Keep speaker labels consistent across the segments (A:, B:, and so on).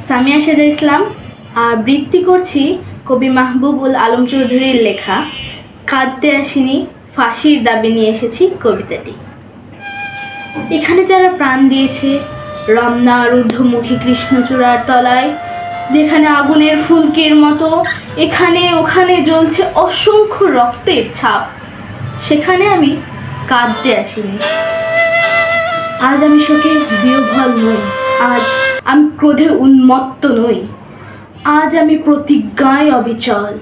A: সামিয়া সেজা ইসলাম আবৃত্তি করছি কবি মাহবুবুল আলম চৌধুরীর লেখা কাঁদতে আসিনি ফাঁসির দাবি নিয়ে এসেছি কবিতাটি। এখানে যারা প্রাণ দিয়েছে রমনা রুদ্ধমুখী কৃষ্ণচূড়ার তলায়, যেখানে আগুনের ফুলকির মতো এখানে ওখানে জ্বলছে অসংখ্য রক্তের ছাপ, সেখানে আমি কাঁদতে আসিনি। আজ আমি শোকে বিহ্বল নই, আজ আমি ক্রোধে উন্মত্ত নই, আজ আমি প্রতিজ্ঞায় অবিচল।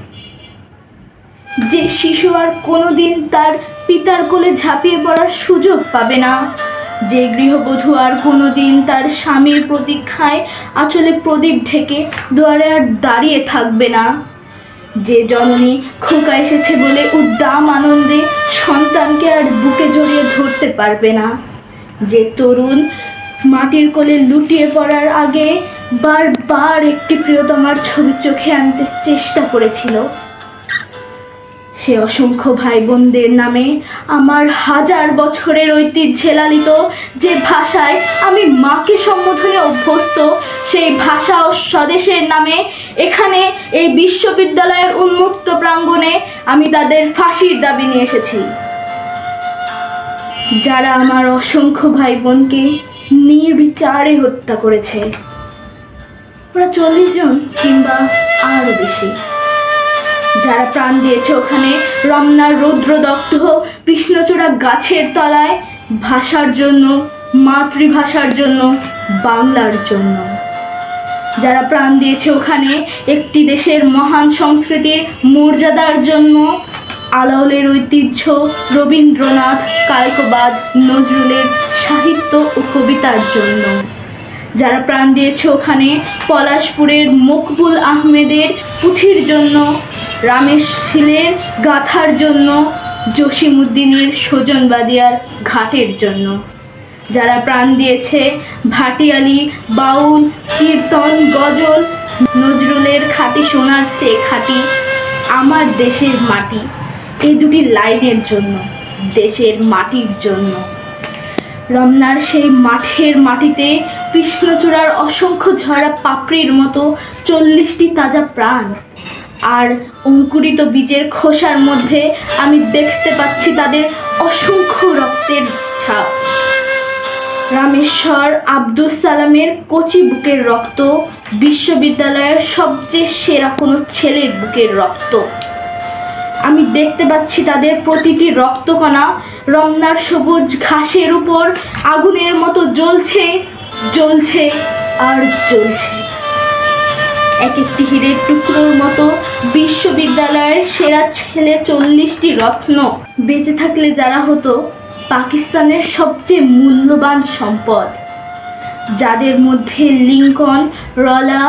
A: যে শিশু আর কোনোদিন তার পিতার কোলে ঝাঁপিয়ে পড়ার সুযোগ পাবে না, যে গৃহবধূ আর কোনোদিন তার স্বামীর প্রতীক্ষায় আঁচলে প্রদীপ ঢেকে দুয়ারে আর দাঁড়িয়ে থাকবে না, যে জননী খোকা এসেছে বলে উদ্দাম আনন্দে সন্তানকে আর বুকে জড়িয়ে ধরতে পারবে না, যে তরুণ মাটির কোলে লুটিয়ে পড়ার আগে বারবার একটি প্রিয়তমার ছবি চোখে আনতে চেষ্টা করেছিল, সে অসংখ্য ভাই বোনদের নামে আমার হাজার বছরের ঐতিহ্যে লালিত যে ভাষায় আমি মাকে সম্বোধনে অভ্যস্ত, সেই ভাষা ও স্বদেশের নামে এখানে এই বিশ্ববিদ্যালয়ের উন্মুক্ত প্রাঙ্গণে আমি তাদের ফাঁসির দাবি নিয়ে এসেছি। যারা আমার অসংখ্য ভাই বোনকে নির্বিচারে হত্যা করেছে, ওরা 40 জন কিংবা আরও বেশি। যারা প্রাণ দিয়েছে ওখানে রমনার রৌদ্রদগ্ধ কৃষ্ণচূড়া গাছের তলায় ভাষার জন্য, মাতৃভাষার জন্য, বাংলার জন্য। যারা প্রাণ দিয়েছে ওখানে একটি দেশের মহান সংস্কৃতির মর্যাদার জন্য, আলাওলের ঐতিহ্য, রবীন্দ্রনাথ, কায়কোবাদ, নজরুলের সাহিত্য ও কবিতার জন্য। যারা প্রাণ দিয়েছে ওখানে পলাশপুরের মকবুল আহমেদের পুঁথির জন্য, রামেশ শীলের গাথার জন্য, জসিমউদ্দিনের সজনবাদিয়ার ঘাটের জন্য। যারা প্রাণ দিয়েছে ভাটিয়ালি, বাউল, কীর্তন, গজল, নজরুলের খাঁটি সোনার চেয়ে খাঁটি আমার দেশের মাটি, এই দুটি লাইনের জন্য, দেশের মাটির জন্য। রমনার সেই মাঠের মাটিতে কৃষ্ণচূড়ার অসংখ্য ঝরা পাপড়ির মতো 40টি তাজা প্রাণ, আর অঙ্কুরিত বীজের খোসার মধ্যে আমি দেখতে পাচ্ছি তাদের অসংখ্য রক্তের ছাপ। রামেশ্বর আব্দুস সালামের কচি বুকের রক্ত, বিশ্ববিদ্যালয়ের সবচেয়ে সেরা কোনো ছেলের বুকের রক্ত। আমি দেখতে পাচ্ছি তাদের প্রতিটি রক্তকণা রমনার সবুজ ঘাসের উপর আগুনের মতো জ্বলছে, জ্বলছে আর জ্বলছে। এক একটি হীরের টুকরোর মতো বিশ্ববিদ্যালয়ের সেরা ছেলে 40টি রত্ন বেঁচে থাকলে যারা হতো পাকিস্তানের সবচেয়ে মূল্যবান সম্পদ, যাদের মধ্যে লিঙ্কন, রলা,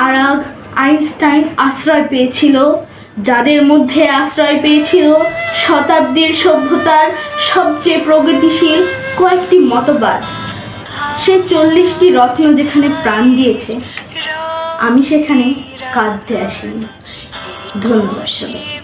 A: আরাগ, আইনস্টাইন আশ্রয় পেয়েছিল, যাদের মধ্যে আশ্রয় পেয়েছিল শতাব্দীর সভ্যতার সবচেয়ে প্রগতিশীল কয়েকটি মতবাদ। সে 40টি রত্ন যেখানে প্রাণ দিয়েছে, আমি সেখানে কাঁদতে আসিনি। ধন্যবাদ সবাই।